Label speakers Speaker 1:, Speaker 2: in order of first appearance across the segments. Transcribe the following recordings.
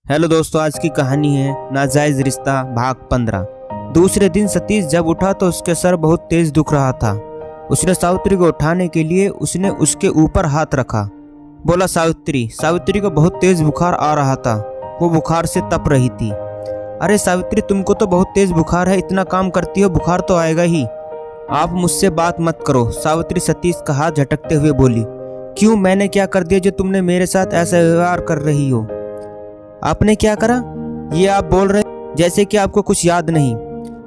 Speaker 1: Hello दोस्तों, आज की कहानी है नाजायज रिश्ता भाग 15। दूसरे दिन सतीश जब उठा तो उसके सर बहुत तेज दुख रहा था। उसने सावित्री को उठाने के लिए उसने उसके ऊपर हाथ रखा। बोला, सावित्री। सावित्री को बहुत तेज बुखार आ रहा था, वो बुखार से तप रही थी। अरे सावित्री, तुमको तो बहुत तेज बुखार है, इतना काम करती हो, बुखार तो आएगा ही। आप मुझसे बात मत करो, सावित्री सतीश का हाथ झटकते हुए बोली। क्यों, मैंने क्या कर दिया जो तुमने मेरे साथ ऐसा व्यवहार कर रही हो? आपने क्या करा? ये आप बोल रहे जैसे कि आपको कुछ याद नहीं।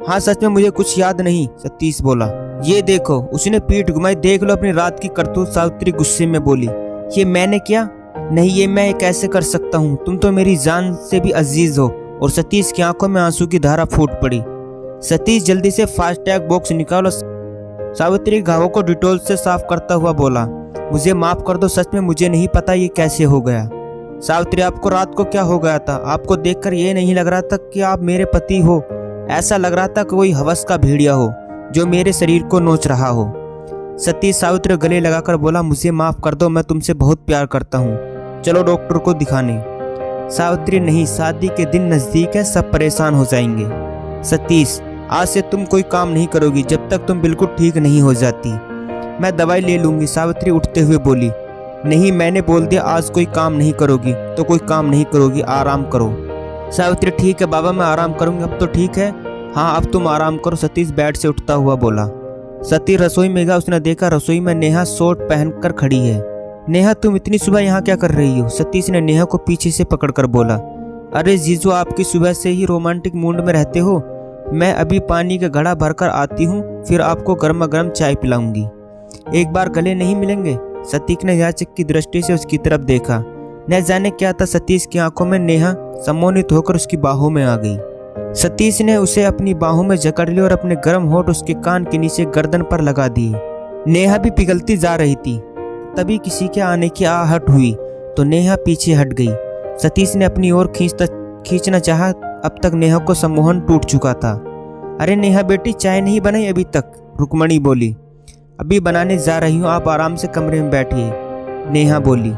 Speaker 1: हाँ, सच में मुझे कुछ याद नहीं, सतीश बोला। ये देखो, उसने पीठ घुमाई, देख लो अपनी रात की करतूत, सावित्री गुस्से में बोली। ये मैंने किया? नहीं, ये मैं कैसे कर सकता हूँ? तुम तो मेरी जान से भी अजीज हो। और सतीश की आंखों में आंसू की धारा फूट पड़ी। सतीश जल्दी से फास्टैग बॉक्स निकालो। सावित्री घावों को डिटॉल से साफ करता हुआ बोला, मुझे माफ कर दो, सच में मुझे नहीं पता ये कैसे हो गया। सावित्री, आपको रात को क्या हो गया था? आपको देखकर ये नहीं लग रहा था कि आप मेरे पति हो। ऐसा लग रहा था कि कोई हवस का भेड़िया हो जो मेरे शरीर को नोच रहा हो। सतीश सावित्री गले लगाकर बोला, मुझे माफ कर दो, मैं तुमसे बहुत प्यार करता हूँ, चलो डॉक्टर को दिखाने। सावित्री, नहीं, शादी के दिन नजदीक है, सब परेशान हो जाएंगे। सतीश, आज से तुम कोई काम नहीं करोगी जब तक तुम बिल्कुल ठीक नहीं हो जाती। मैं दवाई ले लूंगी, सावित्री उठते हुए बोली। नहीं, मैंने बोल दिया, आज कोई काम नहीं करोगी तो कोई काम नहीं करोगी, आराम करो। सावित्री, ठीक है बाबा, मैं आराम करूंगी, अब तो ठीक है। हाँ, अब तुम आराम करो, सतीश बेड से उठता हुआ बोला। सतीश रसोई में गया। उसने देखा रसोई में नेहा शॉर्ट पहनकर खड़ी है। नेहा, तुम इतनी सुबह यहाँ क्या कर रही हो? सतीश ने नेहा को पीछे से पकड़कर बोला। अरे जीजू, आपकी सुबह से ही रोमांटिक मूड में रहते हो। मैं अभी पानी का घड़ा भरकर आती हूँ, फिर आपको गर्मा गर्म चाय पिलाऊंगी। एक बार गले नहीं मिलेंगे? सतीश ने याचक की दृष्टि से उसकी तरफ देखा। न जाने क्या था सतीश की आंखों में। नेहा सम्मोहित होकर उसकी बाहों में आ गई। सतीश ने उसे अपनी बाहों में जकड़ लिया और अपने गर्म होठ उसके कान के नीचे गर्दन पर लगा दिए। नेहा भी पिघलती जा रही थी। तभी किसी के आने की आहट हुई तो नेहा पीछे हट गई। सतीश ने अपनी ओर खींचना चाहा, अब तक नेहा को सम्मोहन टूट चुका था। अरे नेहा बेटी, चाय नहीं बनाई अभी तक? रुक्मणी बोली। अभी बनाने जा रही हूँ, आप आराम से कमरे में बैठिए, नेहा बोली।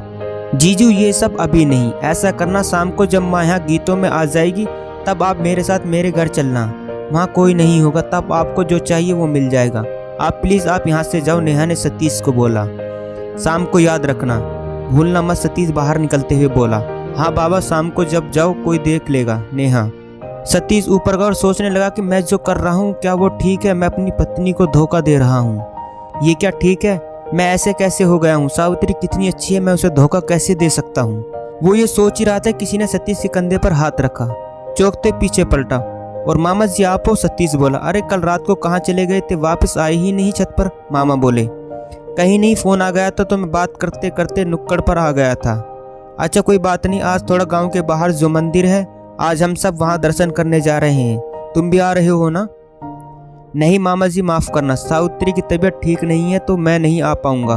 Speaker 1: जीजू, ये सब अभी नहीं, ऐसा करना, शाम को जब माँ यहाँ गीतों में आ जाएगी तब आप मेरे साथ मेरे घर चलना। वहाँ कोई नहीं होगा, तब आपको जो चाहिए वो मिल जाएगा। आप प्लीज़, आप यहाँ से जाओ, नेहा ने सतीश को बोला। शाम को याद रखना, भूलना मत, सतीश बाहर निकलते हुए बोला। हाँ बाबा, शाम को जब जाओ कोई देख लेगा, नेहा। सतीश ऊपर गया और सोचने लगा कि मैं जो कर रहा हूँ क्या वो ठीक है? मैं अपनी पत्नी को धोखा दे रहा हूँ, ये क्या ठीक है? मैं ऐसे कैसे हो गया हूँ? सावित्री कितनी अच्छी है, मैं उसे धोखा कैसे दे सकता हूँ? वो ये सोच ही रहा था, किसी ने सतीश के कंधे पर हाथ रखा। चौंकते पीछे पलटा और मामा जी आप हो? सतीश बोला। अरे कल रात को कहाँ चले गए थे? वापस आए ही नहीं छत पर, मामा बोले। कहीं नहीं, फोन आ गया था तो मैं बात करते करते नुक्कड़ पर आ गया था। अच्छा कोई बात नहीं, आज थोड़ा गाँव के बाहर जो मंदिर है, आज हम सब वहाँ दर्शन करने जा रहे हैं, तुम भी आ रहे हो ना? नहीं मामा जी, माफ करना, सावित्री की तबीयत ठीक नहीं है तो मैं नहीं आ पाऊंगा,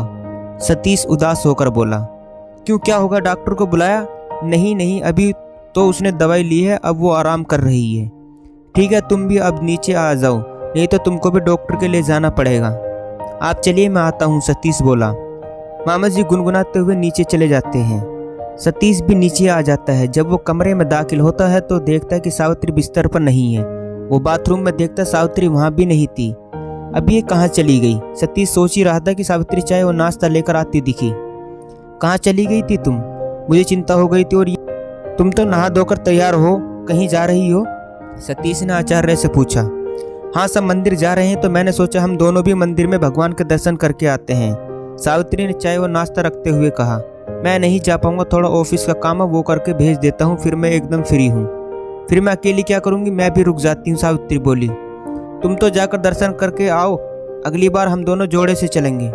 Speaker 1: सतीश उदास होकर बोला। क्यों, क्या होगा? डॉक्टर को बुलाया? नहीं नहीं, अभी तो उसने दवाई ली है, अब वो आराम कर रही है। ठीक है, तुम भी अब नीचे आ जाओ, नहीं तो तुमको भी डॉक्टर के लिए जाना पड़ेगा। आप चलिए, मैं आता हूँ, सतीश बोला। मामा जी गुनगुनाते हुए नीचे चले जाते हैं। सतीश भी नीचे आ जाता है। जब वो कमरे में दाखिल होता है तो देखता है कि सावित्री बिस्तर पर नहीं है। वो बाथरूम में देखता, सावित्री वहां भी नहीं थी। अब ये कहाँ चली गई? सतीश सोच ही रहा था कि सावित्री चाय और नाश्ता लेकर आती दिखी। कहाँ चली गई थी तुम? मुझे चिंता हो गई थी। और तुम तो नहा धोकर तैयार हो, कहीं जा रही हो? सतीश ने आचार्य से पूछा। हाँ, सब मंदिर जा रहे हैं तो मैंने सोचा हम दोनों भी मंदिर में भगवान के दर्शन करके आते हैं, सावित्री ने चाय और नाश्ता रखते हुए कहा। मैं नहीं जा पाऊंगा, थोड़ा ऑफिस का काम है, वो करके भेज देता हूँ, फिर मैं एकदम फ्री हूँ। फिर मैं अकेली क्या करूंगी? मैं भी रुक जाती हूँ, सावित्री बोली। तुम तो जाकर दर्शन करके आओ, अगली बार हम दोनों जोड़े से चलेंगे।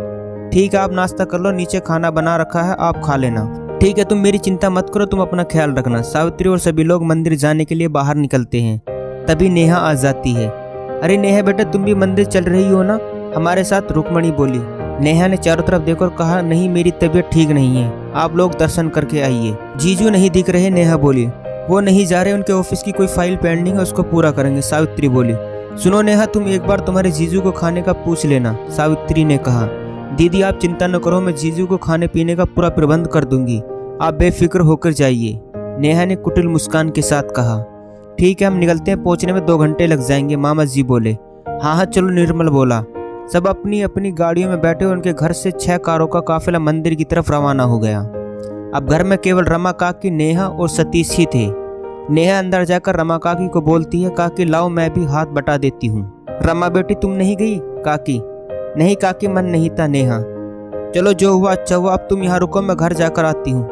Speaker 1: ठीक है, आप नाश्ता कर लो, नीचे खाना बना रखा है, आप खा लेना। ठीक है, तुम मेरी चिंता मत करो, तुम अपना ख्याल रखना। सावित्री और सभी लोग मंदिर जाने के लिए बाहर निकलते हैं। तभी नेहा आ जाती है। अरे नेहा बेटा, तुम भी मंदिर चल रही हो ना हमारे साथ? रुक्मणी बोली। नेहा ने चारों तरफ देखकर कहा, नहीं मेरी तबीयत ठीक नहीं है, आप लोग दर्शन करके आइए। जीजू नहीं दिख रहे, नेहा बोली। वो नहीं जा रहे, उनके ऑफिस की कोई फाइल पेंडिंग है, उसको पूरा करेंगे, सावित्री बोली। सुनो नेहा, तुम एक बार तुम्हारे जीजू को खाने का पूछ लेना, सावित्री ने कहा। दीदी आप चिंता न करो, मैं जीजू को खाने पीने का पूरा प्रबंध कर दूंगी, आप बेफिक्र होकर जाइए, नेहा ने कुटिल मुस्कान के साथ कहा। ठीक है, हम निकलते हैं, पहुंचने में 2 घंटे लग जाएंगे, मामा जी बोले। हाँ हाँ चलो, निर्मल बोला। सब अपनी अपनी गाड़ियों में बैठे उनके घर से 6 कारों का काफिला मंदिर की तरफ रवाना हो गया। अब घर में केवल रमा काकी, नेहा और सतीश ही थे। नेहा अंदर जाकर रमा काकी को बोलती है, काकी लाओ मैं भी हाथ बटा देती हूँ। रमा बेटी तुम नहीं गई? काकी नहीं काकी, मन नहीं था। नेहा चलो जो हुआ अच्छा हुआ, अब तुम यहाँ रुको, मैं घर जाकर आती हूँ।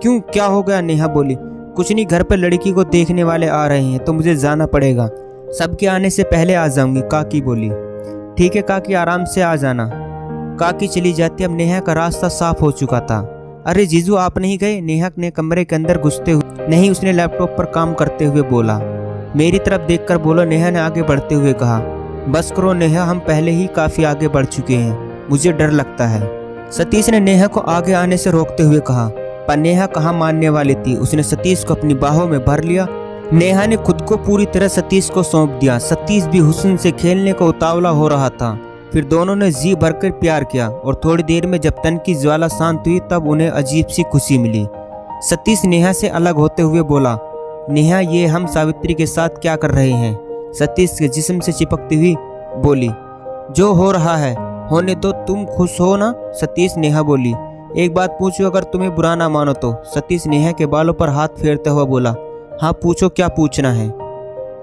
Speaker 1: क्यों, क्या हो गया? नेहा बोली। कुछ नहीं, घर पे लड़की को देखने वाले आ रहे हैं तो मुझे जाना पड़ेगा। सबके आने से पहले आ जाऊंगी, काकी बोली। ठीक है काकी, आराम से आ जाना। काकी चली जाती। अब नेहा का रास्ता साफ हो चुका था। अरे जीजू आप नहीं गए? नेहा ने कमरे के अंदर घुसते हुए नहीं, उसने लैपटॉप पर काम करते हुए बोला। मेरी तरफ देखकर बोलो, नेहा ने आगे बढ़ते हुए कहा। बस करो नेहा, हम पहले ही काफी आगे बढ़ चुके हैं, मुझे डर लगता है। सतीश ने नेहा को आगे आने से रोकते हुए कहा, पर नेहा कहाँ मानने वाली थी। उसने सतीश को अपनी बाहों में भर लिया। नेहा ने खुद को पूरी तरह सतीश को सौंप दिया। सतीश भी हुस्न से खेलने को उतावला हो रहा था। फिर दोनों ने जी भरकर प्यार किया और थोड़ी देर में जब तन की ज्वाला शांत हुई तब उन्हें अजीब सी खुशी मिली। सतीश नेहा से अलग होते हुए बोला, नेहा ये हम सावित्री के साथ क्या कर रहे हैं? सतीश के जिस्म से चिपकती हुई बोली, जो हो रहा है होने दो, तुम खुश हो ना? सतीश नेहा बोली। एक बात पूछो, अगर तुम्हें बुरा ना मानो तो? सतीश नेहा के बालों पर हाथ फेरते हुआ बोला। हाँ पूछो, क्या पूछना है?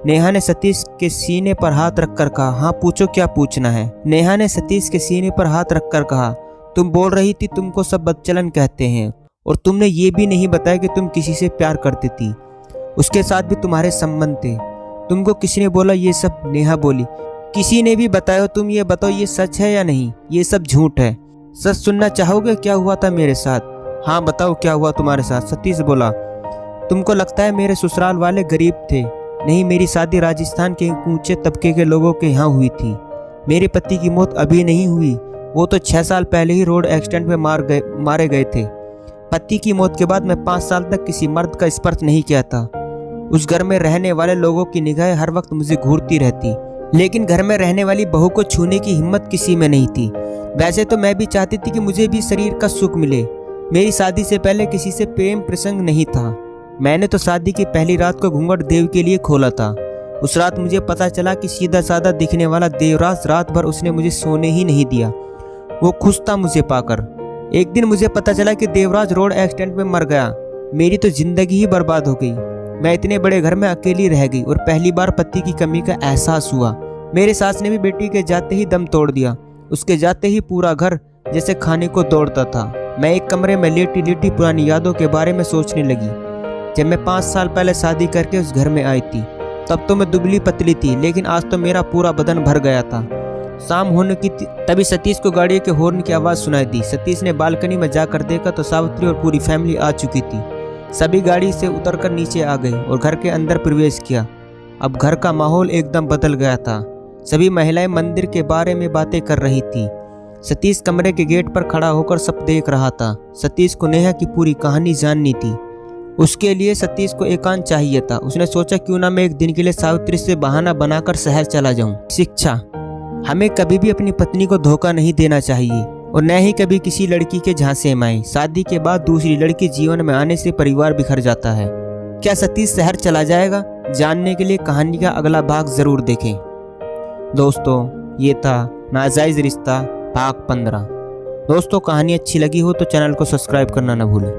Speaker 1: नेहा ने सतीश के सीने पर हाथ रखकर कहा। हाँ पूछो, क्या पूछना है? नेहा ने सतीश के सीने पर हाथ रखकर कहा, तुम बोल रही थी तुमको सब बदचलन कहते हैं और तुमने ये भी नहीं बताया कि तुम किसी से प्यार करती थी, उसके साथ भी तुम्हारे संबंध थे। तुमको किसने बोला ये सब? नेहा बोली। किसी ने भी बताया? तुम ये बताओ ये सच है या नहीं? ये सब झूठ है। सच सुनना चाहोगे क्या हुआ था मेरे साथ? हाँ बताओ क्या हुआ तुम्हारे साथ? सतीश बोला। तुमको लगता है मेरे ससुराल वाले गरीब थे? नहीं, मेरी शादी राजस्थान के ऊंचे तबके के लोगों के यहाँ हुई थी। मेरे पति की मौत अभी नहीं हुई, वो तो 6 साल पहले ही रोड एक्सीडेंट में मारे गए थे। पति की मौत के बाद मैं 5 साल तक किसी मर्द का स्पर्श नहीं किया था। उस घर में रहने वाले लोगों की निगाहें हर वक्त मुझे घूरती रहती, लेकिन घर में रहने वाली बहू को छूने की हिम्मत किसी में नहीं थी। वैसे तो मैं भी चाहती थी कि मुझे भी शरीर का सुख मिले। मेरी शादी से पहले किसी से प्रेम प्रसंग नहीं था। मैंने तो शादी की पहली रात को घूंघट देव के लिए खोला था। उस रात मुझे पता चला कि सीधा साधा दिखने वाला देवराज रात भर उसने मुझे सोने ही नहीं दिया। वो खुश था मुझे पाकर। एक दिन मुझे पता चला कि देवराज रोड एक्सीडेंट में मर गया। मेरी तो जिंदगी ही बर्बाद हो गई। मैं इतने बड़े घर में अकेली रह गई और पहली बार पति की कमी का एहसास हुआ। मेरे सास ने भी बेटी के जाते ही दम तोड़ दिया। उसके जाते ही पूरा घर जैसे खाने को दौड़ता था। मैं एक कमरे में लेटी लेटी पुरानी यादों के बारे में सोचने लगी। जब मैं 5 साल पहले शादी करके उस घर में आई थी तब तो मैं दुबली पतली थी, लेकिन आज तो मेरा पूरा बदन भर गया था। शाम होने की तभी सतीश को गाड़ी के हॉर्न की आवाज़ सुनाई दी। सतीश ने बालकनी में जाकर देखा तो सावित्री और पूरी फैमिली आ चुकी थी। सभी गाड़ी से उतरकर नीचे आ गई और घर के अंदर प्रवेश किया। अब घर का माहौल एकदम बदल गया था। सभी महिलाएं मंदिर के बारे में बातें कर रही थी। सतीश कमरे के गेट पर खड़ा होकर सब देख रहा था। सतीश को नेहा की पूरी कहानी जाननी थी। उसके लिए सतीश को एकांत चाहिए था। उसने सोचा क्यों ना मैं एक दिन के लिए सावित्री से बहाना बनाकर शहर चला जाऊं। शिक्षा, हमें कभी भी अपनी पत्नी को धोखा नहीं देना चाहिए और न ही कभी किसी लड़की के झांसे में आए। शादी के बाद दूसरी लड़की जीवन में आने से परिवार बिखर जाता है। क्या सतीश शहर चला जाएगा? जानने के लिए कहानी का अगला भाग जरूर देखें। दोस्तों ये था नाजायज रिश्ता भाग 15। दोस्तों कहानी अच्छी लगी हो तो चैनल को सब्सक्राइब करना न भूलें।